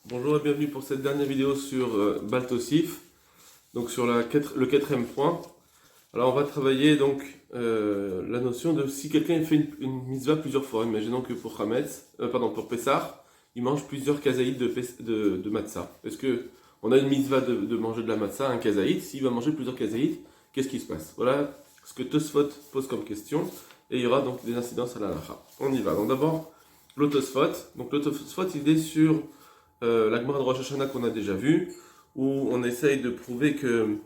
Bonjour et bienvenue pour cette dernière vidéo sur Baltosif, donc sur le quatrième point. Alors on va travailler donc la notion de si quelqu'un fait une mitzvah plusieurs fois. Imaginons que pour pour Pessah, il mange plusieurs kazaïd de matzah. Est-ce que on a une mitzvah de manger de la matzah, un kazaïd? S'il va manger plusieurs kazaïd, qu'est-ce qui se passe? Voilà ce que Tosfot pose comme question, et il y aura donc des incidences à la halakha. On y va. Donc d'abord le Tosfot. Donc le Tosfot il est sur la Gemara de Rosh Hashanah qu'on a déjà vu, où on essaye de prouver que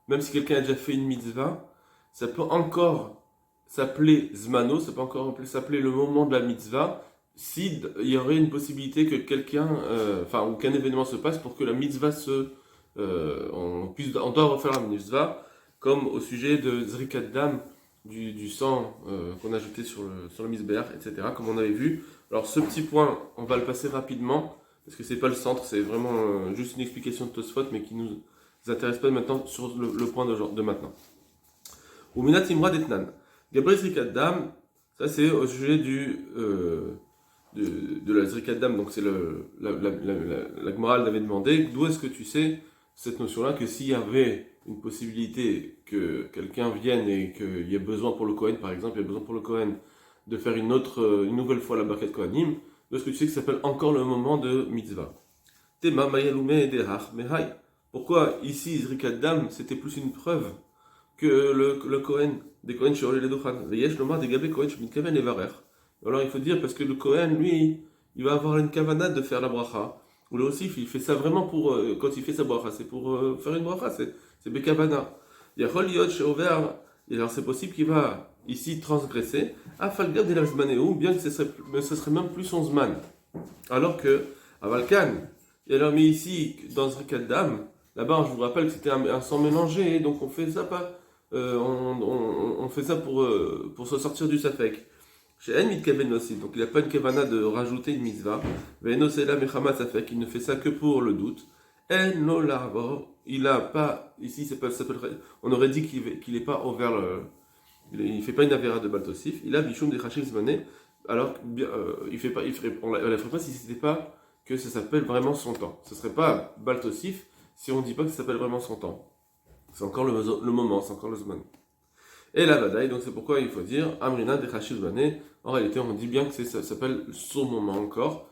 même si quelqu'un a déjà fait une mitzvah, ça peut encore s'appeler Zmano, ça peut encore s'appeler le moment de la mitzvah, s'il y aurait une possibilité que ou qu'un événement se passe pour que la mitzvah on doit refaire la mitzvah, comme au sujet de Zrikat Dam, du sang qu'on a jeté sur le misbéach, etc., comme on avait vu. Alors ce petit point, on va le passer rapidement, parce que c'est pas le centre, c'est vraiment juste une explication de Tosfot, mais qui nous intéresse pas maintenant sur le point de maintenant. Ou Minat Imra d'Etnan. Gabriel Zrikat Dam, ça c'est au sujet de la Zrikat Dam, donc c'est la Gemara avait demandé, d'où est-ce que tu sais cette notion-là, que s'il y avait une possibilité que quelqu'un vienne et qu'il y ait besoin pour le Kohen, par exemple, il y a besoin pour le Kohen de faire une nouvelle fois la Birkat Kohanim, d'où est-ce que tu sais que ça s'appelle encore le moment de mitzvah? Tema Mayalume Derach Mehai. Pourquoi ici Zrikat Dam c'était plus une preuve que le Kohen, des Kohen Shorel et Dochan. Veyesh Lomar des Gabé Kohen Shmitkaven et Varer. Alors il faut dire, parce que le Kohen, lui, il va avoir une kavanah de faire la bracha. Ou le Osif, il fait ça vraiment pour, quand il fait sa bracha, c'est pour faire une bracha, c'est Bekavana. Yachol Yod Sheover, alors c'est possible qu'il va ici transgresser, Afalgab de la Zmanéou, bien que ce serait même plus son Zman. Alors que, à Valkan, et alors, mais ici, dans Zrikat Dam, là-bas, je vous rappelle que c'était un sang mélangé, donc on fait ça pas, on fait ça pour se sortir du safek. Chez En Mitkaven aussi, donc il n'a pas une kavana de rajouter une mitzvah. Ve'enosela mechama safek, il ne fait ça que pour le doute. En lo l'arvor, il a pas, ici on aurait dit qu'il n'est pas ouvert il fait pas une avéra de Baltosif, il a bichoum de Chachim Zmané, alors il ferait pas si c'était pas que ça s'appelle vraiment son temps. Ce serait pas Baltosif si on ne dit pas que ça s'appelle vraiment son temps. C'est encore le moment, c'est encore le Zman. Et la Vadaï, donc c'est pourquoi il faut dire Amrina de Chachim Zmané. En réalité, on dit bien que ça s'appelle son moment encore,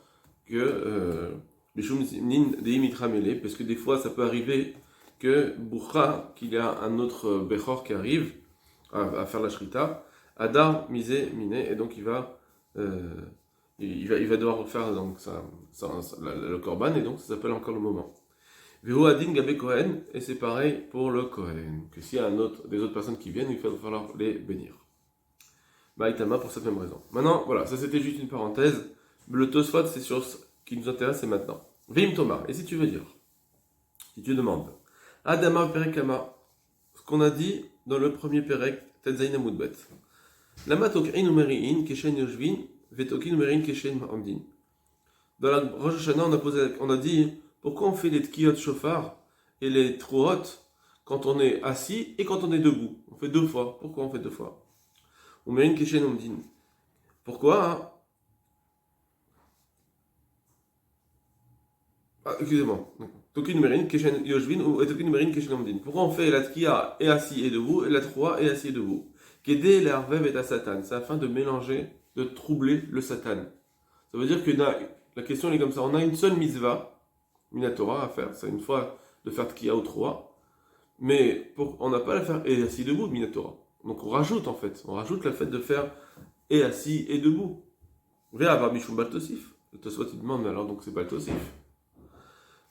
que bichoum nin de imitra mele, parce que des fois ça peut arriver que Boucha, qu'il y a un autre Bechor qui arrive à faire la shrita, Adar, Misé, Miné, et donc il va devoir refaire donc, le korban, et donc ça s'appelle encore le moment. Vehu Adin Gabé Kohen, et c'est pareil pour le Kohen, que s'il y a des autres personnes qui viennent, il va falloir les bénir. Maïtama pour cette même raison. Maintenant, voilà, ça c'était juste une parenthèse. Le Tosfot, c'est sur ce qui nous intéresse, c'est maintenant. Vim Thomas, et si tu veux dire, si tu demandes, Adama Perekama, ce qu'on a dit dans le premier Perek, Tetzaïna Moudbet. Lama Tok'in Umeri'in, Keshen Yoshvin, Vetokin Umeri'in, Keshen Ma'amdin. Dans la Rosh Hashanah, on a dit, pourquoi on fait les tkiyot shofar et les truot quand on est assis et quand on est debout? On fait deux fois. Pourquoi on fait deux fois? Umeri'in, Keshen Ma'amdin. Pourquoi? Excusez-moi. Tokin Merin, Keshen Yoshvin ou Tokin Merin, Keshen Omdin. Pourquoi on fait la Tkiya et assis et debout et la 3 et assis et debout? Kédé l'Arvev et à Satan. C'est afin de mélanger, de troubler le Satan. Ça veut dire que la question est comme ça. On a une seule mitzvah, Minatora, à faire. C'est une fois de faire Tkiya ou 3. Mais on n'a pas à la faire et assis et debout, Minatora. Donc on rajoute en fait. On rajoute le fait de faire et assis et debout. Viens avoir Mishum Baltosif. Le Tosfot il demande, mais alors donc c'est Baltosif.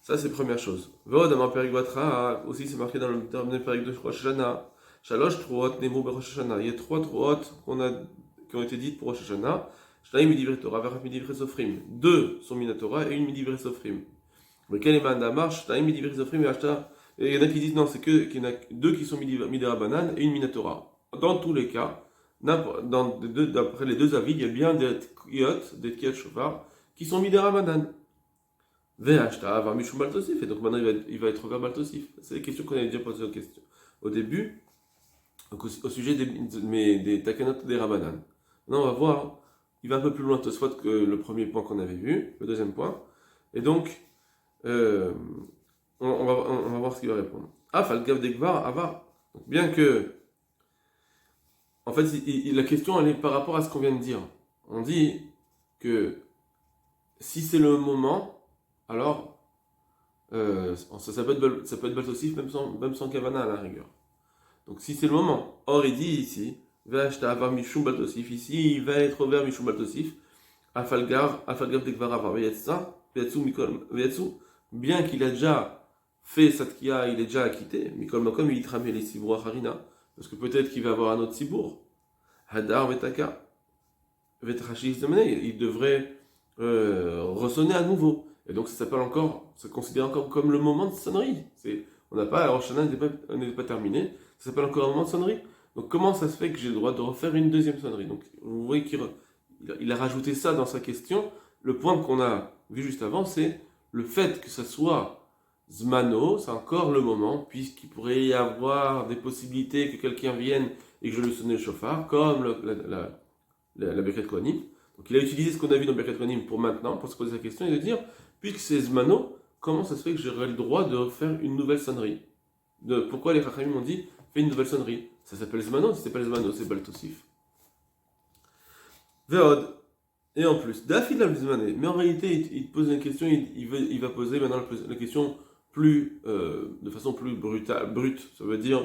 Ça, c'est première chose. Vodama Perigvatra, aussi c'est marqué dans le dernier Périg de Rosh Hashanah. Shalosh Truot Nemo Rosh Hashanah. Il y a 3 Truot qui ont été dites pour Rosh Hashanah. Shnaim Midivre Torah, Verach Midivre Sofrim. 2 sont Minatora et une Midivre Sofrim. Mais quel est Mandamar, Shnaim Midivre Sofrim et Ashta. Il y en a qui disent non, qu'il y en a 2 qui sont Midera Banan et une Minatora. Dans tous les cas, d'après les deux avis, il y a bien des Tkiyot Shofar, qui sont Midera Banan. Ve'ashta va mishum baltosif, et donc maintenant il va être vers baltosif. C'est les questions qu'on avait déjà posées au début. Donc au sujet des takanot des Rabbanan. Maintenant on va voir, il va un peu plus loin Tosfot que le premier point qu'on avait vu, le deuxième point. Et donc, on va voir ce qu'il va répondre. Ah, Falgav Degvar, Ava. Donc bien que, en fait, la question elle est par rapport à ce qu'on vient de dire. On dit que si c'est le moment, alors ça peut être baltosif même sans kavana à la rigueur. Donc si c'est le moment, or il dit ici, V'achta avar mishum baltosif, ici il va être ouvert mishum baltosif, afalgav dekvar avar, veyatsu, bien qu'il a déjà fait satkia, il est déjà acquitté, mikol makom il tramé les sibour harina, parce que peut-être qu'il va avoir un autre sibour, hadar vetaka, vetrachis il devrait ressonner à nouveau. Et donc ça s'appelle encore, ça considère encore comme le moment de sonnerie. On n'a pas, alors Shana n'est pas terminé, ça s'appelle encore un moment de sonnerie. Donc comment ça se fait que j'ai le droit de refaire une deuxième sonnerie? Donc vous voyez qu'il a rajouté ça dans sa question. Le point qu'on a vu juste avant, c'est le fait que ça soit Zmano, c'est encore le moment, puisqu'il pourrait y avoir des possibilités que quelqu'un vienne et que je lui sonne le chauffard, comme la Birkat Kohanim. Donc il a utilisé ce qu'on a vu dans Birkat Kohanim pour maintenant, pour se poser la question et de dire, puisque c'est Zmano, comment ça se fait que j'aurais le droit de faire une nouvelle sonnerie? Pourquoi les Chachamim ont dit, fais une nouvelle sonnerie? Ça s'appelle Zmano, si c'est pas Zmano, c'est Baltosif. Veod. Et en plus, Dafid al-Zmané. Mais en réalité, il pose une question, il va poser maintenant la question de façon plus brute. Ça veut dire,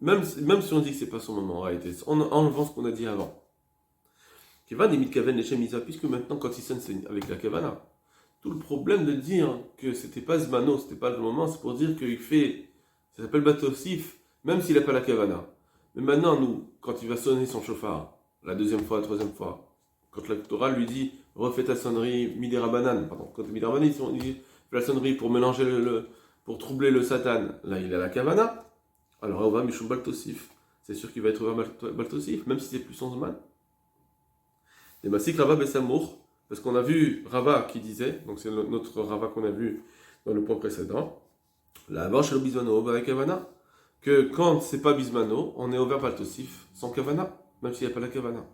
même si on dit que c'est pas son moment en réalité, en enlevant ce qu'on a dit avant. Kivan et Mitkaven les Shemisa, puisque maintenant, quand il sonne, c'est avec la Kavana. Tout le problème de dire que c'était pas Zmano, c'était pas le moment, c'est pour dire qu'il fait, ça s'appelle Batosif, même s'il n'a pas la Kavana. Mais maintenant, nous, quand il va sonner son chauffard, la deuxième fois, la troisième fois, quand la Torah lui dit refais ta sonnerie Midirabanan, pardon, quand Midirabanan il dit fais la sonnerie pour mélanger pour troubler le Satan, là il a la Kavana, alors on va Mishum Baltosif. C'est sûr qu'il va être ouvert Baltosif, même si c'est plus sans Zman. Et Masik Rava Bessamour, parce qu'on a vu Rava qui disait, donc c'est notre Rava qu'on a vu dans le point précédent, la vache le bismano avec Kavana, que quand c'est pas bismano, on est ouvert Baltosif sans Kavana, même s'il n'y a pas la Kavana.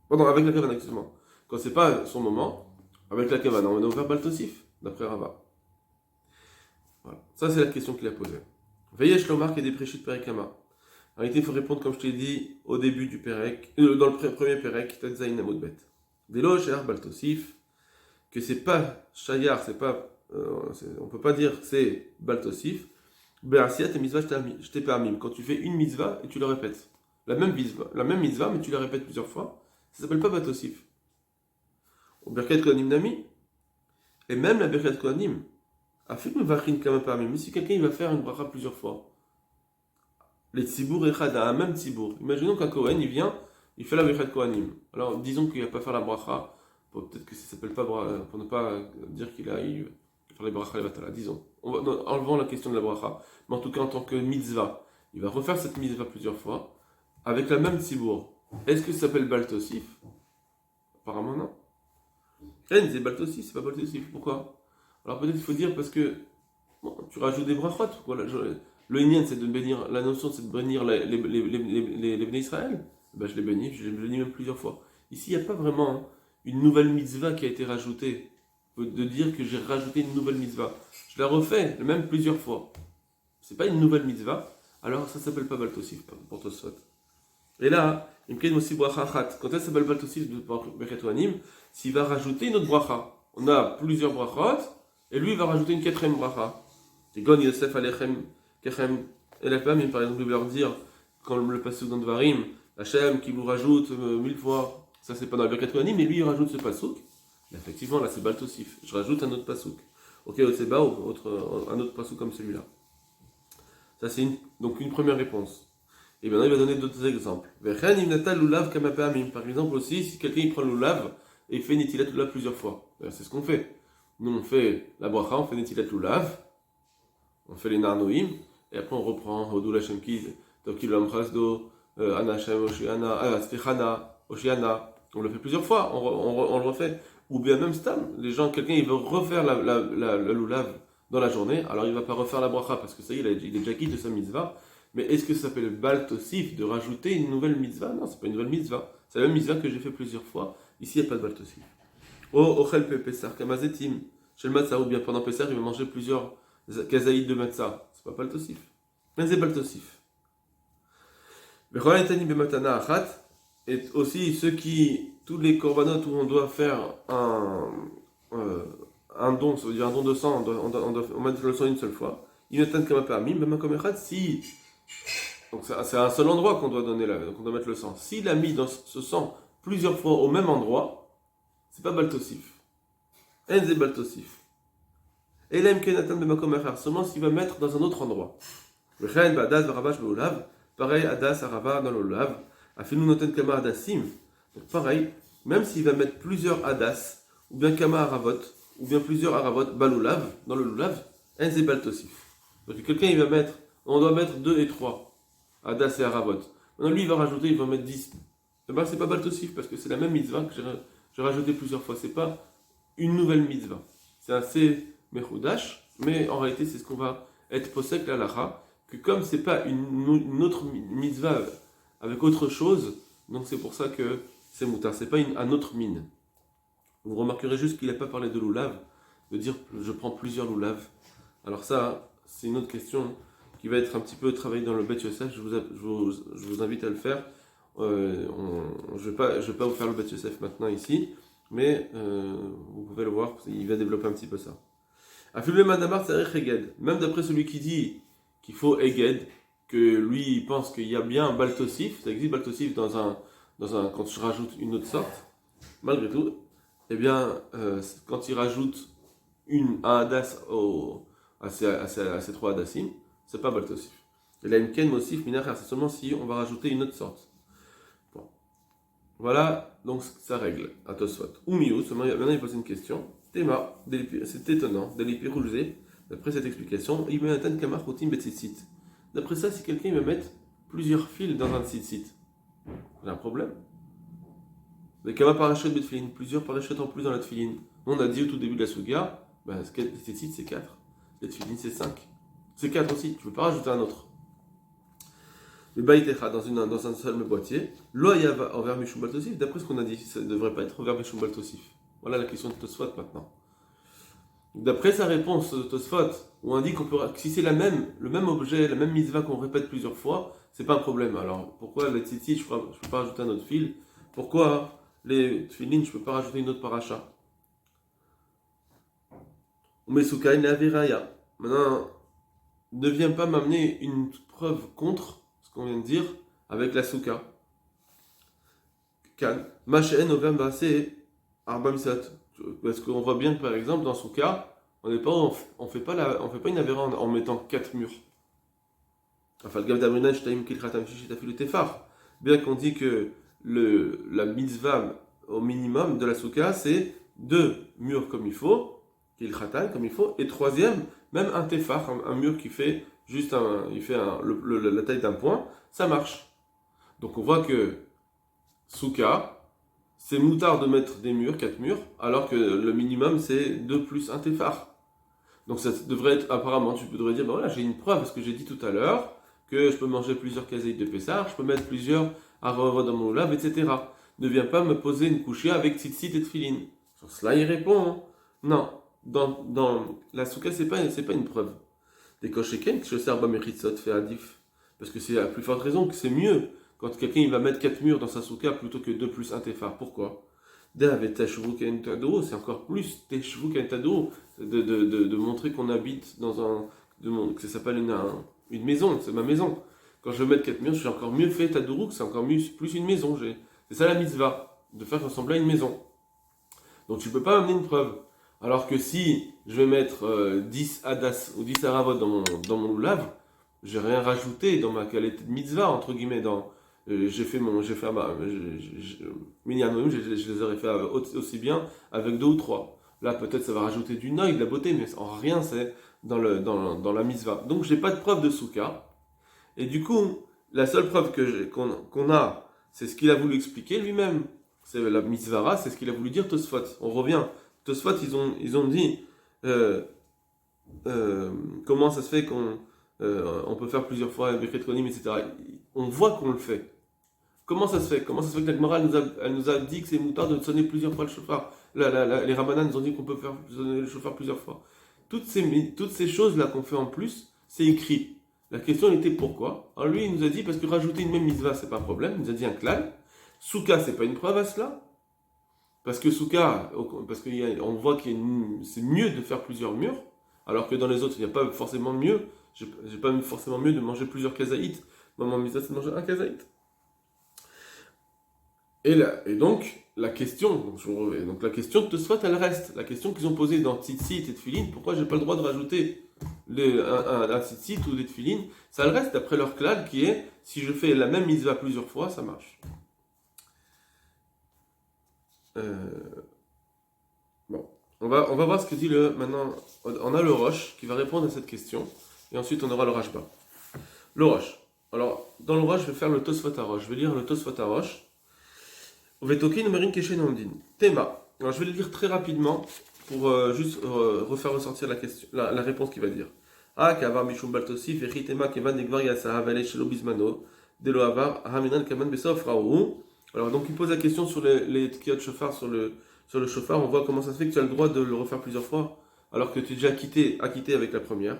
Pardon, avec la Kavana, excuse-moi. Quand c'est pas son moment, avec la Kavana, on est ouvert Baltosif, d'après Rava. Voilà. Ça, c'est la question qu'il a posée. Veyesh Lomar qui est des préchis de Perekama. En réalité, il faut répondre, comme je t'ai dit, au début du Perek, dans le premier Perek, Tadzaïn Amodbet. Delo Shayar Baltosif, que c'est pas Shayar, c'est pas, on peut pas dire que c'est Baltosif. Be'asiat et mitzvah j't'ai permis. Quand tu fais une mitzvah et tu le répètes. La même mitzvah, mais tu la répètes plusieurs fois, ça s'appelle pas Batosif. Au Birkat Kohanim Nami, et même la Birkat Kohanim, a fait une vachin comme parmi. Mais si quelqu'un il va faire une bracha plusieurs fois, les tzibour et chada, un même tzibour. Imaginons qu'un Kohen il vient, il fait la Birkat Kohanim. Alors disons qu'il va pas faire la bracha, peut-être que ça s'appelle pas pour ne pas dire qu'il a eu faire les bracha les batala, disons. Enlevant la question de la bracha, mais en tout cas en tant que mitzvah, il va refaire cette mitzvah plusieurs fois avec la même tzibour. Est-ce que ça s'appelle Baltosif? Apparemment non. C'est Baltosif, c'est pas Baltosif. Pourquoi? Alors peut-être il faut dire parce que bon, tu rajoutes des brachot. Voilà, le Inyan c'est de bénir, la notion c'est de bénir les bénis Israël. Ben, je les bénis même plusieurs fois. Ici il n'y a pas vraiment une nouvelle mitzvah qui a été rajoutée. De dire que j'ai rajouté une nouvelle mitzvah. Je la refais, même plusieurs fois. C'est pas une nouvelle mitzvah, alors ça s'appelle pas Baltosif pour Tosfot. Et là, il me aussi bracha chat. Quand elle s'appelle Baltosif de Birkat Kohanim, s'il va rajouter une autre bracha. On a plusieurs brachot, et lui il va rajouter une quatrième bracha. C'est Gon Yosef Alechem Kechem Elefam, par exemple, il va leur dire, quand le pasuk dans Dvarim, Hachem qui vous rajoute 1000 fois, ça c'est pas dans le Birkat Kohanim, mais lui il rajoute ce pasuk. Effectivement, là c'est Baltosif. Je rajoute un autre pasuk. Ok, Otseba, un autre pasuk comme celui-là. Ça c'est donc une première réponse. Et maintenant il va donner d'autres exemples. Par exemple aussi, si quelqu'un il prend le lulav et il fait netilat lulav plusieurs fois. C'est ce qu'on fait. Nous on fait la bracha, on fait netilat lulav, on fait les narnoïm, et après on reprend Hodul Hashem Kid, Tokil Amchasdo, Anashem Oshiana, Stechana, Oshiana. On le fait plusieurs fois, on le refait. Ou bien même Stam, quelqu'un il veut refaire la lulav dans la journée, alors il ne va pas refaire la bracha parce que ça y est, il est déjà quitté de sa mitzvah, Mais est-ce que ça s'appelle baltosif de rajouter une nouvelle mitzvah? Non, c'est pas une nouvelle mitzvah. C'est la même mitzvah que j'ai fait plusieurs fois. Ici, il n'y a pas de baltosif. Oh, ochel pesar kamazetim. Chez le matzah, ou bien pendant Pessah, il va manger plusieurs kazaïd de matzah. C'est pas baltosif. Mais c'est baltosif. Et aussi tous les korbanot où on doit faire un don, ça veut dire un don de sang, on doit mettre le sang une seule fois. Il ne comme un permis, même comme un si. Donc c'est un seul endroit qu'on doit donner donc on doit mettre le sang. S'il a mis dans ce sang plusieurs fois au même endroit, c'est pas baltosif. C'est baltosif. Et l'aime kenatan b'makom achar, seulement s'il va mettre dans un autre endroit. V'chein ba'adas v'ravash be'olav, pareil adas arava dans l'olav, afilu noten kama adasim. Donc pareil, même s'il va mettre plusieurs adas, ou bien kama aravot, ou bien plusieurs aravot balolav dans le lulav, c'est baltosif. Donc quelqu'un il va mettre, on doit mettre 2 et 3 adas et aravot. Maintenant lui il va rajouter, il va mettre 10. Eh ben, c'est pas baltosif parce que c'est la même mitzvah que j'ai rajouté plusieurs fois. C'est pas une nouvelle mitzvah. C'est assez mechoudash, mais en réalité c'est ce qu'on va être posek la lacha, que comme c'est pas une autre mitzvah avec autre chose, donc c'est pour ça que c'est moutard. C'est pas un autre mine. Vous remarquerez juste qu'il n'a pas parlé de loulav, de dire je prends plusieurs loulav. Alors ça, c'est une autre question qui va être un petit peu travaillée dans le Bet Yosef. Je vous invite à le faire. Je vais pas vous faire le Bet Yosef maintenant ici, mais vous pouvez le voir, il va développer un petit peu ça. Même d'après celui qui dit qu'il faut Eged, que lui il pense qu'il y a bien un baltosif, ça existe baltosif quand je rajoute une autre sorte, malgré tout, eh bien, quand il rajoute un hadas à ces 3 hadassim, c'est pas baltosif. Et là, une ken mosif minachar, c'est seulement si on va rajouter une autre sorte. Bon. Voilà, donc ça règle à Tosfot. Ou miou, maintenant il pose une question. Théma, c'est étonnant, d'après cette explication, il met un tan kamar routine betzitsit. D'après ça, si quelqu'un va mettre plusieurs fils dans un tzitzit, j'ai un problème. Mais kama parachute betfilin, plusieurs parachutes en plus dans la tfilin. On a dit au tout début de la suga, les tzitzit c'est 4, les tfilin c'est 5. C'est 4 aussi, tu ne peux pas rajouter un autre. Le baïtecha dans un seul boîtier, l'oyava envers Mishum Baltosif, d'après ce qu'on a dit, ça ne devrait pas être envers Mishum Baltosif. Voilà la question de Tosfot maintenant. D'après sa réponse de Tosfot, où on dit qu'on peut, si c'est le même objet, la même mitzvah qu'on répète plusieurs fois, c'est pas un problème. Alors pourquoi les tzitzit, je ne peux pas rajouter un autre fil? Pourquoi les tfilin, je ne peux pas rajouter une autre paracha? Umesuka in aviraya. Maintenant, ne viens pas m'amener une preuve contre ce qu'on vient de dire avec la souka. Kan. Machen ovem basé arbamsat. Parce qu'on voit bien que par exemple dans souka, on fait pas une avéra en mettant 4 murs. Bien qu'on dit que la mitzvah au minimum de la souka, c'est 2 murs comme il faut, qu'il khatan comme il faut, et troisième, même un tefar, un mur qui fait juste la taille d'un point, ça marche. Donc on voit que souka, c'est moutard de mettre des murs, 4 murs, alors que le minimum c'est 2 plus un tefar. Donc ça devrait être, apparemment, tu devrais dire, ben voilà, j'ai une preuve, parce que j'ai dit tout à l'heure que je peux manger plusieurs kazaïs de Pessah, je peux mettre plusieurs aravot dans mon lave, etc. Ne viens pas me poser une couchée avec tzitzit et tfilin. Sur cela, il répond, non, dans la souka, c'est pas une preuve. Des kosheken, que je sers bameritzot fait adif. Parce que c'est la plus forte raison que c'est mieux quand quelqu'un il va mettre 4 murs dans sa souka plutôt que 2 plus un tefar. Pourquoi? C'est encore plus de montrer qu'on habite que ça s'appelle une maison, c'est ma maison. Quand je veux mettre 4 murs, je suis encore mieux fait tadourou, c'est encore plus une maison. C'est ça la mitzvah, de faire ressembler à une maison. Donc tu peux pas amener une preuve. Alors que si je vais mettre 10 hadas ou 10 aravot dans mon lave, j'ai rien rajouté dans ma qualité de mitzvah, entre guillemets, je les aurais fait aussi bien avec 2 ou 3. Là, peut-être ça va rajouter du noy, de la beauté, mais en rien, c'est dans la mitzvah. Donc, j'ai pas de preuve de souka. Et du coup, la seule preuve qu'on a, c'est ce qu'il a voulu expliquer lui-même. C'est la mitzvah, c'est ce qu'il a voulu dire Tosfot. On revient. Tosfot, ils ont dit comment ça se fait qu'on on peut faire plusieurs fois Birkat Kohanim, etc. On voit qu'on le fait. Comment ça se fait? Comment ça se fait que la Gemara elle nous a dit que c'est moutard de sonner plusieurs fois le chauffard? Les Rabbanan nous ont dit qu'on peut faire sonner le chauffard plusieurs fois. Toutes ces choses-là qu'on fait en plus, c'est écrit. La question elle était pourquoi? Alors lui, il nous a dit parce que rajouter une même mitzvah, c'est pas un problème. Il nous a dit un klal. Souka, c'est pas une preuve à cela. Parce que Souka, parce qu'on voit que c'est mieux de faire plusieurs murs, alors que dans les autres, il n'y a pas forcément mieux. J'ai pas forcément mieux de manger plusieurs kazaït. Dans mon mitzvah, c'est de manger un kazaït. Et donc, la question de Tosfot, elle reste. La question qu'ils ont posée dans Tzitzit et Tfilin, pourquoi j'ai pas le droit de rajouter un Tzitzit ou des Tfilin, ça le reste d'après leur klal qui est, si je fais la même mitzvah plusieurs fois, ça marche. Bon, on va voir ce que dit maintenant, on a le Roche qui va répondre à cette question, et ensuite on aura le Rashba. Le Roche. Alors, dans le Roche, je vais faire le Tosfot Roche. Je vais lire le Tosfot Roche. Théma. Alors je vais le lire très rapidement pour juste refaire ressortir la réponse qu'il va dire. Ah, kavar mishum baltosif et tema kevan negvar yasa havale shelo bismano delo avar haminan kaman besof raou. Alors donc il pose la question sur les tkiyot shofar sur le shofar. On voit comment ça se fait que tu as le droit de le refaire plusieurs fois alors que tu es déjà acquitté avec la première.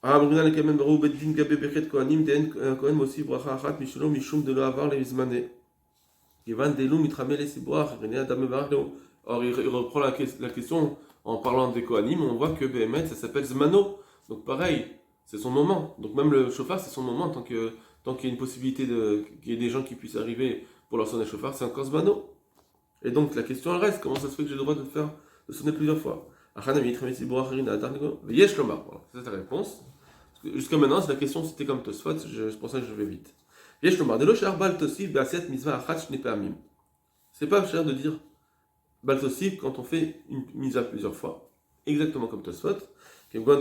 Ah, haminan kaman berou beddin gabe berket kohanim den kohen mosi bracha achat mishlo mishum delo avar le bismane. Or, il reprend la question en parlant des Kohanim, on voit que Behemet, ça s'appelle Zmano. Donc pareil, c'est son moment. Donc même le chauffard, c'est son moment. Tant qu'il y a une possibilité qu'il y ait des gens qui puissent arriver pour leur sonner le chauffard, c'est encore Zmano. Et donc la question elle reste, comment ça se fait que j'ai le droit de sonner plusieurs fois? C'est ta réponse. Jusqu'à maintenant, la question c'était comme Tosfot, c'est pour ça que je vais vite. C'est pas cher de dire Baltosif quand on fait une mise à plusieurs fois, exactement comme Tosfot. Par exemple,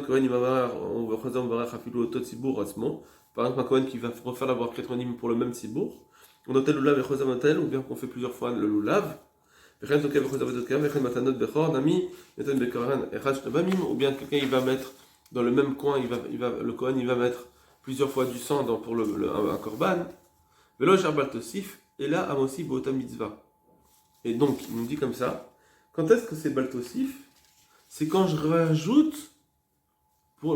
un Kohen qui va refaire la voie kétronim pour le même Sibour, on note le Lulav et Chosam ou bien qu'on fait plusieurs fois le Lulav, ou bien quelqu'un il va mettre dans le même coin, le Kohen il va mettre plusieurs fois du sang pour un korban. Velo sharbal tosif, et là, amosi bota mitzvah. Et donc, il nous dit comme ça, quand est-ce que c'est baltosif? C'est quand je rajoute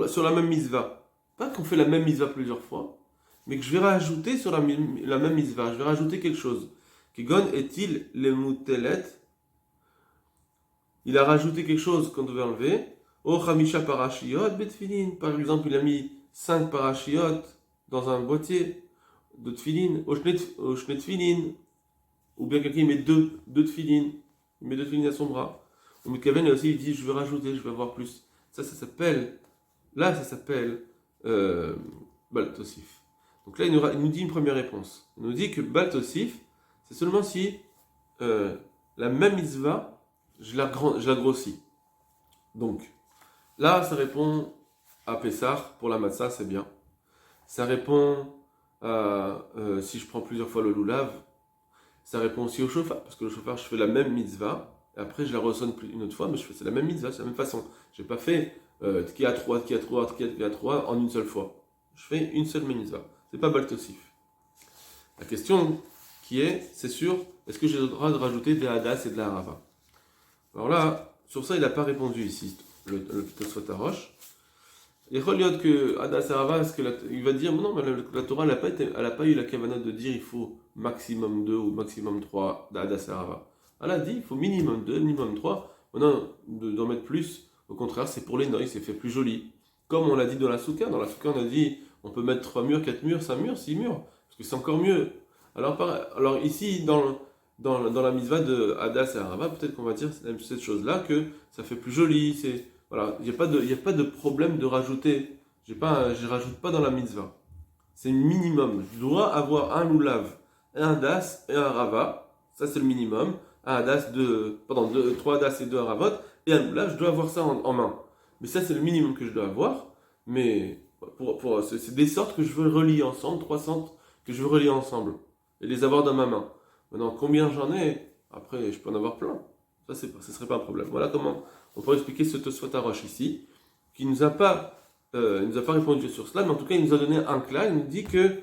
sur la même mitzvah. Pas qu'on fait la même mitzvah plusieurs fois, mais que je vais rajouter sur la même mitzvah. Je vais rajouter quelque chose. Kigon est-il le mutelet? Il a rajouté quelque chose qu'on devait enlever. O chamisha parashiot betfilin. Par exemple, il a mis 5 parashiot dans un boîtier de tfilin, au shne tfilin, ou bien quelqu'un met deux tfilin, il met 2 tfilin à son bras. Ou Mekaven aussi il dit je vais rajouter, je vais avoir plus. Ça s'appelle Baltosif. Donc là il nous dit une première réponse. Il nous dit que Baltosif, c'est seulement si la même mitzvah, je la grossis. Donc là ça répond à Pessah pour la matzah, c'est bien. Ça répond si je prends plusieurs fois le lulav, ça répond aussi au chauffard, parce que le chauffard, je fais la même mitzvah, et après je la ressonne une autre fois, mais c'est la même mitzvah, c'est la même façon. Je n'ai pas fait qui a 3 en une seule fois. Je fais une seule mitzvah. C'est pas baltosif. La question c'est sûr, est-ce que j'ai le droit de rajouter des hadas et de la harava? Alors là, sur ça, il n'a pas répondu ici, le Tosfot Roche. Il faut dire que Hadas Harava, il va dire non, mais la Torah n'a pas eu la kavanah de dire il faut maximum 2 ou maximum 3 d'Hadas Harava. Elle a dit il faut minimum 2, minimum 3. Maintenant, d'en mettre plus, au contraire, c'est pour les noix, c'est fait plus joli. Comme on l'a dit dans la Souka, on a dit on peut mettre 3 murs, 4 murs, 5 murs, 6 murs, parce que c'est encore mieux. Alors ici, dans la mitzvah de Hadas et Harava, peut-être qu'on va dire cette chose-là, que ça fait plus joli, voilà, il n'y a pas de problème de rajouter. Je rajoute pas dans la mitzvah. C'est le minimum. Je dois avoir un lulav, un hadas et un harava. Ça, c'est le minimum. Un hadas, 3 hadas et 2 haravot. Et un lulav, je dois avoir ça en main. Mais ça, c'est le minimum que je dois avoir. Mais c'est des sortes que je veux relier ensemble, 3 sortes que je veux relier ensemble. Et les avoir dans ma main. Maintenant, combien j'en ai? Après, je peux en avoir plein. Ça, ce serait pas un problème. Voilà comment on pourrait expliquer ce Tosfot Roche ici, qui nous a pas il nous a pas répondu sur cela, mais en tout cas, il nous a donné un clal. Il nous dit que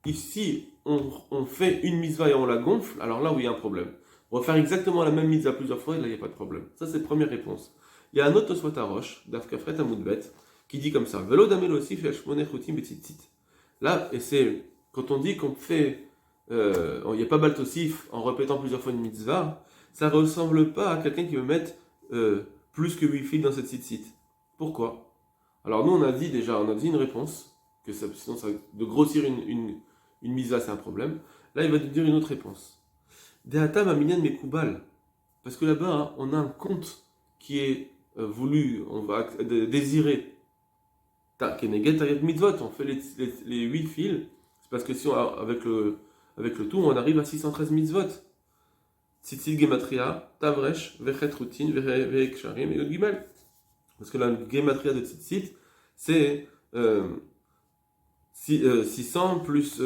ici, on fait une mitzvah et on la gonfle, alors là où il y a un problème. Refaire exactement la même mitzvah plusieurs fois, là, il n'y a pas de problème. Ça, c'est la première réponse. Il y a un autre Tosfot Arosh, d'Afkafret Amoudbet, qui dit comme ça Velo damel aussi fait shmoneh chutim betzitzit. Là, et c'est quand on dit qu'on fait, il n'y a pas baltosif en répétant plusieurs fois une mitzvah, ça ressemble pas à quelqu'un qui veut mettre plus que 8 fils dans cette tzitzit. Pourquoi? Alors nous, on a dit une réponse, que ça, sinon de grossir une mitzvah, c'est un problème. Là, il va te dire une autre réponse. Dehatam aminyan mekubal. Parce que là-bas, hein, on a un compte qui est voulu, on va désirer. Keneget ayat mitzvot, on fait les 8 fils, c'est parce que si on, avec le tout, on arrive à 613 mitzvot. Tzitzit gematria, tavresh, vechet rutin, veksharim et gimel. Parce que la gematria de tzitzit, c'est 600 plus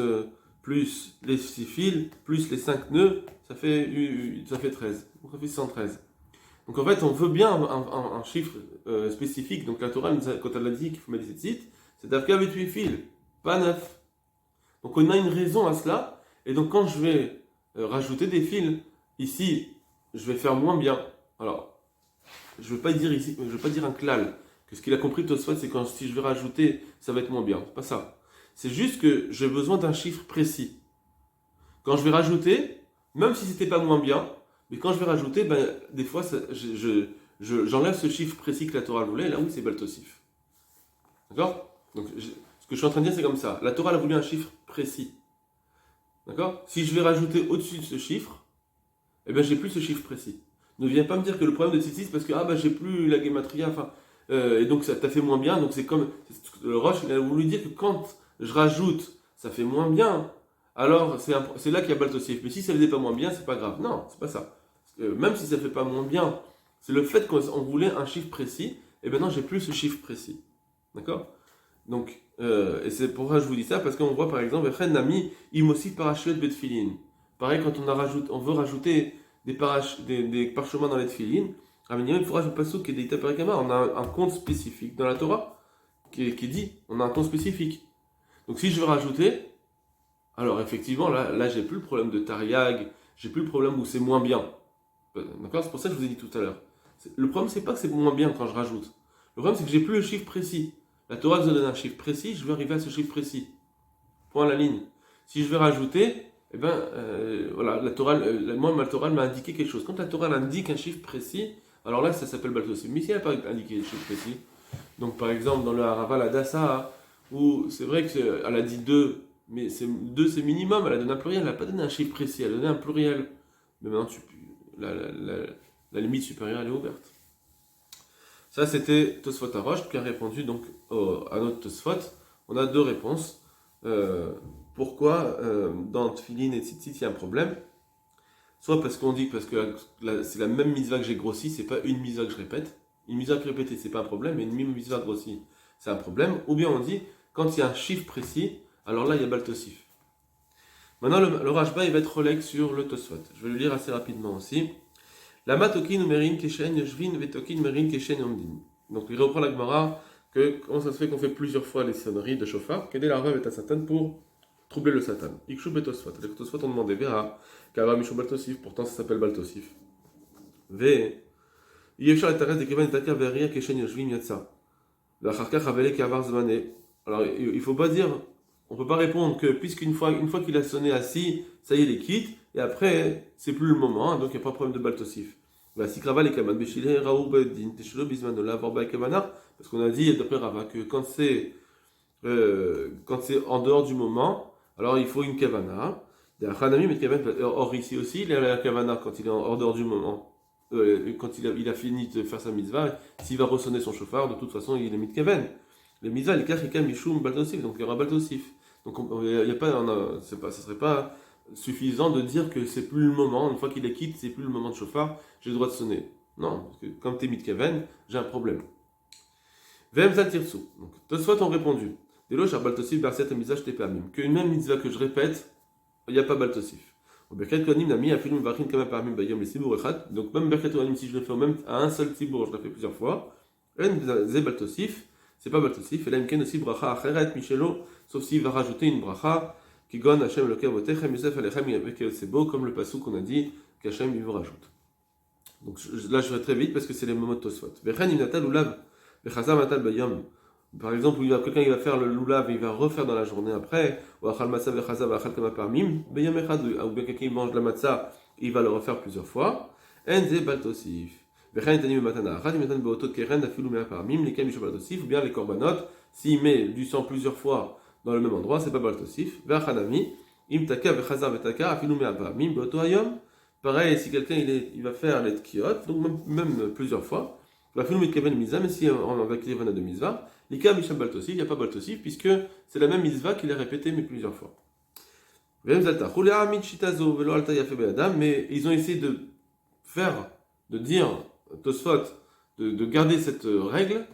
les 6 fils, plus les 5 nœuds, ça fait 13. Donc ça fait 613. Donc en fait, on veut bien un chiffre spécifique. Donc la Torah, quand elle a dit qu'il faut mettre des tzitzit, c'est d'Afka avec 8 fils, pas 9. Donc on a une raison à cela. Et donc quand je vais rajouter des fils, ici, je vais faire moins bien. Alors, je ne veux pas dire un klal. Que ce qu'il a compris Tosfot, c'est que si je vais rajouter, ça va être moins bien. C'est pas ça. C'est juste que j'ai besoin d'un chiffre précis. Quand je vais rajouter, même si c'était pas moins bien, mais quand je vais rajouter, ben, des fois, j'enlève ce chiffre précis que la Torah voulait, et là oui, c'est baltosif. D'accord? Donc, ce que je suis en train de dire, c'est comme ça. La Torah a voulu un chiffre précis. D'accord? Si je vais rajouter au-dessus de ce chiffre, eh bien, j'ai plus ce chiffre précis. Ne viens pas me dire que le problème de tzitzit, c'est parce que j'ai plus la gematria, et donc ça t'a fait moins bien. Donc c'est comme le Roche, il a voulu dire que quand je rajoute, ça fait moins bien. Alors c'est là qu'il y a baltosif. Mais si ça ne faisait pas moins bien, c'est pas grave. Non, c'est pas ça. Même si ça ne fait pas moins bien, c'est le fait qu'on voulait un chiffre précis. Et maintenant, j'ai plus ce chiffre précis. D'accord? Donc, et c'est pourquoi je vous dis ça, parce qu'on voit par exemple, Nami, Imosi Parachut Betfilin. Pareil, quand on veut rajouter des parchemins dans les tefilin, il faudra que je passe qui est des Taparikama. On a un compte spécifique dans la Torah qui dit, on a un compte spécifique. Donc si je veux rajouter, alors effectivement, là j'ai plus le problème de Tariag, j'ai plus le problème où c'est moins bien. D'accord? C'est pour ça que je vous ai dit tout à l'heure. Le problème, c'est pas que c'est moins bien quand je rajoute. Le problème, c'est que j'ai plus le chiffre précis. La Torah nous a donné un chiffre précis, je veux arriver à ce chiffre précis. Point à la ligne. Si je vais rajouter, eh bien, voilà, la Torah m'a indiqué quelque chose. Quand la Torah indique un chiffre précis, alors là, ça s'appelle baltosif. Mais si elle n'a pas indiqué le chiffre précis, donc par exemple dans le Haraval Adassa, où c'est vrai qu'elle a dit 2, mais 2 c'est minimum, elle a donné un pluriel, elle n'a pas donné un chiffre précis, elle a donné un pluriel. Mais maintenant, la limite supérieure, elle est ouverte. Ça, c'était Tosfot Arosh qui a répondu donc à notre Tosfot. On a 2 réponses. Pourquoi dans Tfilin et Tzitzit il y a un problème? Soit parce qu'on dit que c'est la même mitzvah que j'ai grossi, c'est pas une mitzvah que je répète. Une mitzvah que je répète, c'est pas un problème, mais une mitzvah grossie, c'est un problème. Ou bien on dit, quand il y a un chiffre précis, alors là il y a baltosif. Maintenant le Rashba il va être relègue sur le Tosfot. Je vais le lire assez rapidement aussi. La matokin umerin keshen yeshvin vetokin umerin keshen yomdin. Donc il reprend la Gemara que comment ça se fait qu'on fait plusieurs fois les sonneries de chauffard, qu'aider la rêve est à Satan pour troubler le Satan. Ikshu betosfot. Les Tosfot ont demandé Vera, Kava Mishu Baltosif, pourtant ça s'appelle Baltosif. V. Yeshar et Taras de Kevan Takia Veria Keshen Yoshvim Yatsa. La Charka Chavele Kavar Zmane. Alors il faut pas dire, on peut pas répondre que puisqu'une fois qu'il a sonné assis, ça y est, il est quitte, et après c'est plus le moment, hein, donc il n'y a pas de problème de Baltosif. Si Krava les Kaman Beshile Raoub Din Teshlo Bismanola Vorba Kavana, parce qu'on a dit d'après Rava que quand c'est en dehors du moment, alors il faut une kavana. Or ici aussi, il y a la kavana quand il est en dehors du moment. Quand il a fini de faire sa mitzvah, s'il va ressonner son chauffard, de toute façon il est mis de kaven. Le mitzvah, il kachika mishum baltosif, donc il y aura baltosif. Donc il y a pas, ça serait pas suffisant de dire que c'est plus le moment, une fois qu'il est quitte, c'est plus le moment de chauffard, j'ai le droit de sonner. Non, parce que comme t'es mis de kaven, j'ai un problème. Vem Zatirsu. Donc, Tosfot ont répondu. Delo Shar Baltosif Barset Misach Tepamim. Qu'une même mitzvah que je répète, il n'y a pas Baltosif. Berkat Kohanim Nami a fait une varin Kama Parmim Bayom les Sibour Echat. Donc, même Berkat Kohanim, si je le fais même à un seul Sibour, je le fais plusieurs fois. En Ze Baltosif. c'est pas baltosif. Et là, imken aussi bracha acheret michelo, sauf s'il va rajouter une bracha, qui gon Hashem Elokeinu avotechem Yosef alechem yavek c'est beau, comme le passou qu'on a dit qu'Hashem il vous rajoute. Donc là, je vais très vite parce que c'est les moments de Tosfot. Vechen imnatal ulav, vechazar matal bayom. Par exemple, quelqu'un il va faire le lulav et il va refaire dans la journée après, ou achal matzah vechazar vachal kama parmim, bayom echad, ou bien quelqu'un il mange la matzah, il va le refaire plusieurs fois. Enze baltosif. Vechen itanim matana achad, imatan beotot keren afilu mea parmim, les kamisho baltosif, ou bien les korbanot, s'il met du sang plusieurs fois dans le même endroit, c'est pas baltosif. Vechanami, imtaka vechazar vetaka afilu mea parmim, beoto hayom. Pareil, si quelqu'un il va faire les tkiot, donc même plusieurs fois, la film est keven mizva, mais si on va créer de mizva, l'ika misham baltosif, il n'y a pas baltosif, puisque c'est la même mizva qu'il a répété mais plusieurs fois. Mais ils ont essayé de faire, de dire, Tosfot, de garder cette règle,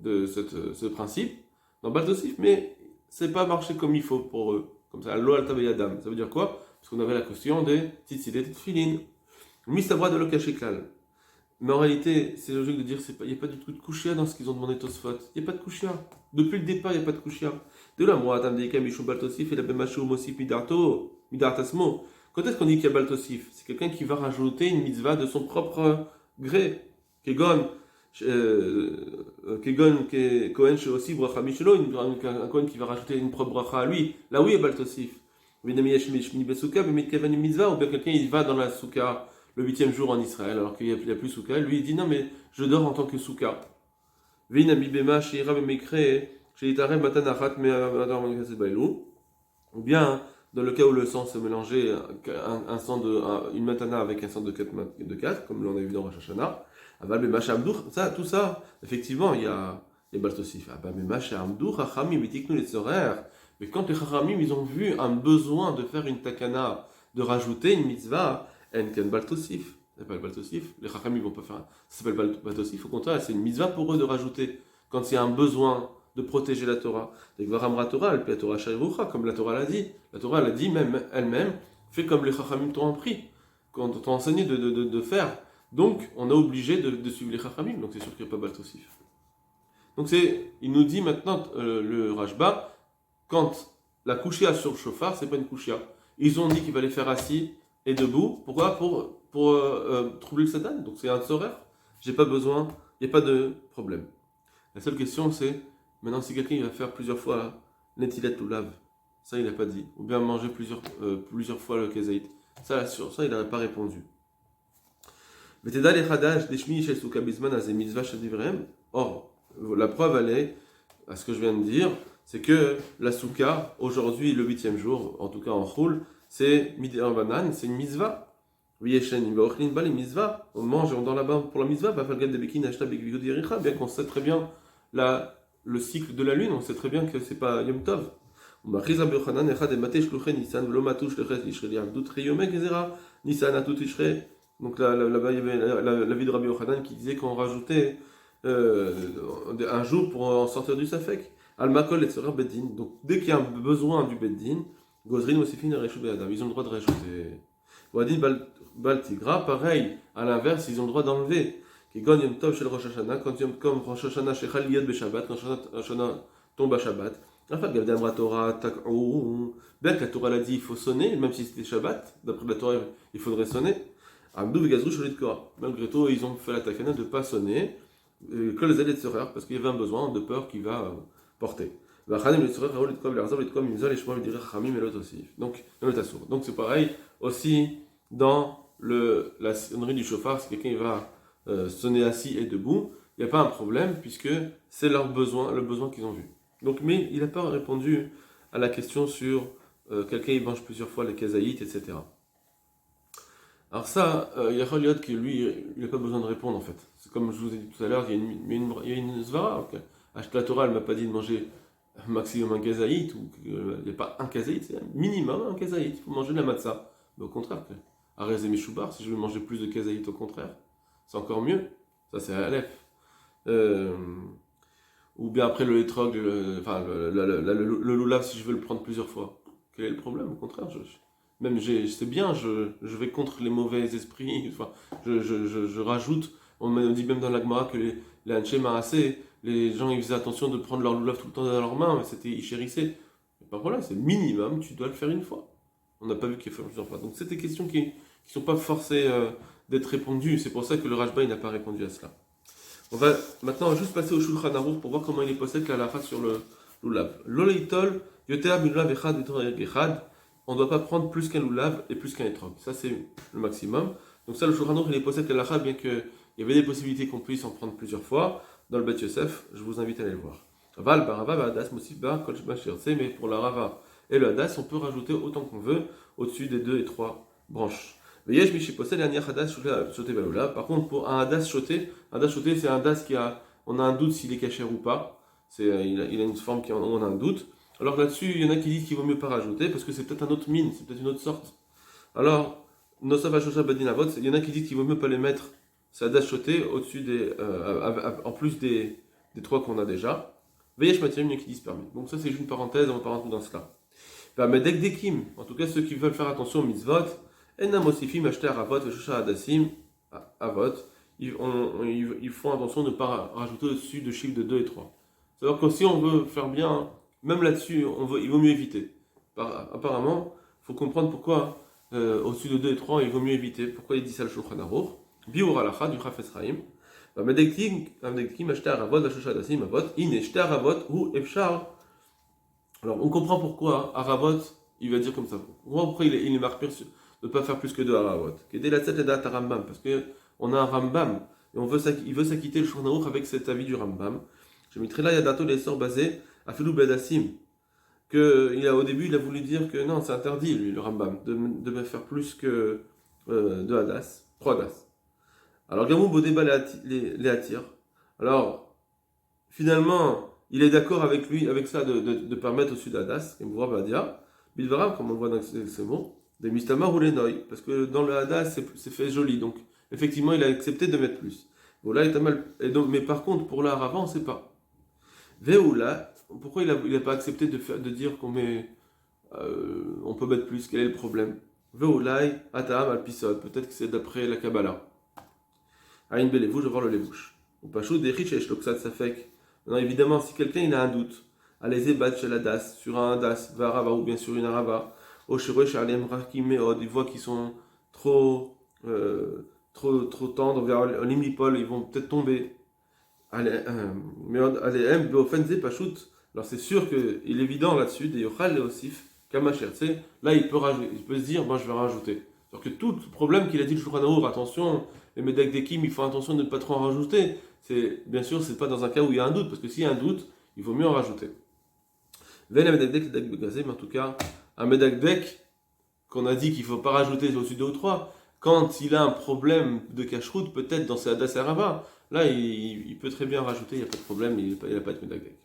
ce principe, dans baltosif, mais c'est pas marché comme il faut pour eux. Comme ça, lo alta beyadam. Ça veut dire quoi? Parce qu'on avait la question des tzitzit et tfilin. Mistabra de l'okashiklal. Mais en réalité, c'est logique de dire il n'y a pas du tout de kushia dans ce qu'ils ont demandé Tosfot. Il n'y a pas de kushia. Depuis le départ, il n'y a pas de kushia. De là, moi, Adam Deika, Mishum Baltosif, et la Bemashou Mosif Midartasmo. Quand est-ce qu'on dit qu'il y a Baltosif? C'est quelqu'un qui va rajouter une mitzvah de son propre gré. Kegon, Kohen aussi bracha Mishelo, un Kohen qui va rajouter une propre bracha à lui. Là, oui, il y a Baltosif. Ou bien quelqu'un il va dans la souka le 8e jour en Israël alors qu'il n'y a plus souka, lui il dit non mais je dors en tant que souka. Ou bien dans le cas où le sang se mélangeait une matana avec un sang de 4, comme l'on a vu dans Rosh Hashanah, tout ça, effectivement il y a baltosif. Mais quand les Chachamim ils ont vu un besoin de faire une takana, de rajouter une mitzvah, enken baltosif. C'est pas le baltosif. Les Chachamim ils vont pas faire. Ça s'appelle baltosif. Au contraire, c'est une mitzvah pour eux de rajouter quand il y a un besoin de protéger la Torah. Et Gvaram Torah, la Torah Shayrucha, comme la Torah l'a dit. La Torah l'a dit même elle-même, fait comme les Chachamim t'ont appris, quand t'ont enseigné de faire. Donc on est obligé de suivre les Chachamim. Donc c'est sûr qu'il n'y a pas baltosif. Donc il nous dit maintenant le Rashba. Quand la kushia sur le chauffard, c'est pas une kushia. Ils ont dit qu'il fallait faire assis et debout. Pourquoi? Pour troubler le satan. Donc c'est un tzorer. J'ai pas besoin, il n'y a pas de problème. La seule question c'est, maintenant si quelqu'un il va faire plusieurs fois netilet ou lave, ça il n'a pas dit. Ou bien manger plusieurs fois le kezaït. Sur ça il n'a pas répondu. Or, la preuve elle est à ce que je viens de dire. C'est que la souka, aujourd'hui, le 8e jour, en tout cas en Choul, c'est midi en banane, c'est une mitzvah. On mange dans la barbe pour la mitzvah, bien qu'on sait très bien le cycle de la lune, on sait très bien que c'est pas Yom Tov. Donc là-bas, il y avait la vie de Rabbi Yochanan qui disait qu'on rajoutait un jour pour en sortir du Safek. Al-Makol et Tzorah Beddin. Donc, dès qu'il y a un besoin du Beddin, Gozrin Mosifin et Reshut Be'adam, ils ont le droit de rajouter. Wadin Baltigra, pareil, à l'inverse, ils ont le droit d'enlever. Kegon Yom Tov Shel Rosh Hashanah, comme Rosh Hashanah Shechal Yod Beshabbat, quand Rosh Hashanah tombe à Shabbat. Enfin, Gavdam Torah, Tak'ou. Bien que la Torah l'a dit, il faut sonner, même si c'était Shabbat, d'après la Torah, il faudrait sonner. Abdou Vegazrou Sholit Korah. Malgré tout, ils ont fait la takana de ne pas sonner, que les aides de parce qu'il y avait un besoin de peur qui va porter. Donc c'est pareil aussi dans la sonnerie du chauffard, si quelqu'un va sonner assis et debout, il n'y a pas un problème puisque c'est le besoin qu'ils ont vu. Donc, mais il n'a pas répondu à la question sur quelqu'un il mange plusieurs fois les kazaïtes, etc. Alors ça, il y a Khaliot qui lui, il n'a pas besoin de répondre en fait. C'est comme je vous ai dit tout à l'heure, il y a une svara. Okay. La Torah, elle ne m'a pas dit de manger un maximum un kazaït, ou il n'y a pas un kazaït, c'est un minimum un kazaït. Il faut manger de la matzah. Mais au contraire, Arez et Meshoubar, si je veux manger plus de kazaït, au contraire, c'est encore mieux. Ça, c'est Aleph. Ou bien après le hétrog, le loulav, si je veux le prendre plusieurs fois. Quel est le problème? Au contraire, c'est bien, je vais contre les mauvais esprits. Enfin, je rajoute, on me dit même dans l'Agmara que les Hanché Maasé, les gens ils faisaient attention de prendre leur loulav tout le temps dans leurs mains, ils chérissaient. Ben voilà, c'est minimum, tu dois le faire une fois. On n'a pas vu qu'il faut faire plusieurs fois. Donc c'est des questions qui ne sont pas forcées d'être répondues. C'est pour ça que le Rajba il n'a pas répondu à cela. On va maintenant juste passer au Shulchan Aruch pour voir comment il est posé la halakha sur le loulav. L'oleitol, yotea milulav echad echad. On ne doit pas prendre plus qu'un loulav et plus qu'un étrog. Ça c'est le maximum. Donc ça le Shulchan Aruch il est posé la halakha bien qu'il y avait des possibilités qu'on puisse en prendre plusieurs fois. Dans le Bet Yosef, je vous invite à aller le voir. Val, Barava, Badas, Mosifba, mais pour la Rava et le Hadas, on peut rajouter autant qu'on veut au-dessus des 2 et 3 branches. Par contre, pour un Hadas choté, c'est un Hadas on a un doute s'il est caché ou pas. Il a une forme on a un doute. Alors là-dessus, il y en a qui disent qu'il vaut mieux pas rajouter parce que c'est peut-être un autre mine, c'est peut-être une autre sorte. Alors, Nosava Shosha Badin Avot, il y en a qui disent qu'il vaut mieux pas les mettre, c'est Hadas choté, au-dessus en plus des 3 qu'on a déjà. Veyesh Matirim, il y en a qui disent permis. Donc ça, c'est juste une parenthèse, on va pas rentrer dans cela. Mais dès que Dekim, en tout cas ceux qui veulent faire attention aux mitzvot, Enam Osifim, acheter Aravot, Veshosha Hadassim, Avot, ils font attention de ne pas rajouter au-dessus de chiffres de 2 et 3. C'est-à-dire que si on veut faire bien, même là-dessus, il vaut mieux éviter. Apparemment, il faut comprendre pourquoi au-dessus de 2 et 3, il vaut mieux éviter. Pourquoi il dit ça le Shulchan Aruch, Biur Halacha du Chafetz Chaim. Alors on comprend pourquoi Aravot, il va dire comme ça. Pourquoi il est marqué de ne pas faire plus que 2 Aravot. Parce qu'on a un Rambam et il veut s'acquitter le Shulchan Aruch avec cet avis du Rambam. Je mettrai là Yadato les sorts basés à Filou Bedassim. Au début il a voulu dire que non, c'est interdit lui, le Rambam, de faire plus que 2 Hadas, 3 Hadas. Alors Gamou Bodeba les attire. Alors, finalement, il est d'accord avec ça de permettre au sud d'Hadas, comme vous va dire, Bilvaram, comme on voit dans ces mots, des Mistamar ou les Noy, parce que dans le Hadas, c'est fait joli, donc effectivement, il a accepté de mettre plus. Voilà, mais par contre, pour l'art avant, on ne sait pas. Veoula, pourquoi il n'a pas accepté de dire qu'on on peut mettre plus, quel est le problème? Veoulai, Ataam, Alpisod, peut-être que c'est d'après la Kabbalah. Aïn Belevou, je vais voir le levouche. Ou Pachou, des riches et Shloksat Safek. Maintenant, évidemment, si quelqu'un il a un doute, allez-y, bat chez la Das, sur un Das, Varava ou bien sur une Arava, au Shiroi, Charlem, Rakimeod, ils voient qu'ils sont trop tendres vers l'imlipol, ils vont peut-être tomber. Allez, Beofenze, Pachut. Alors c'est sûr qu'il est évident là-dessus, des Yochal, les Osif, Kamacher, là il peut se dire, moi je vais rajouter. Alors que tout le problème qu'il a dit le Shulchan Aruch, attention, les Medak Dekim, il faut attention de ne pas trop en rajouter. Bien sûr, c'est pas dans un cas où il y a un doute, parce que s'il y a un doute, il vaut mieux en rajouter. Mais en tout cas, un Medakdek qu'on a dit qu'il ne faut pas rajouter au-dessus de 2 ou 3, quand il a un problème de cache-route, peut-être dans ses Hadas Arava, là il peut très bien rajouter, il n'y a pas de problème, il n'a pas de Medakdek.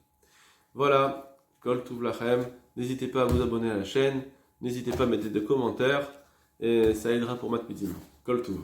Voilà, Kol Tuv Lachem, n'hésitez pas à vous abonner à la chaîne, n'hésitez pas à mettre des commentaires, et ça aidera pour Matmidim. Kol Tuv.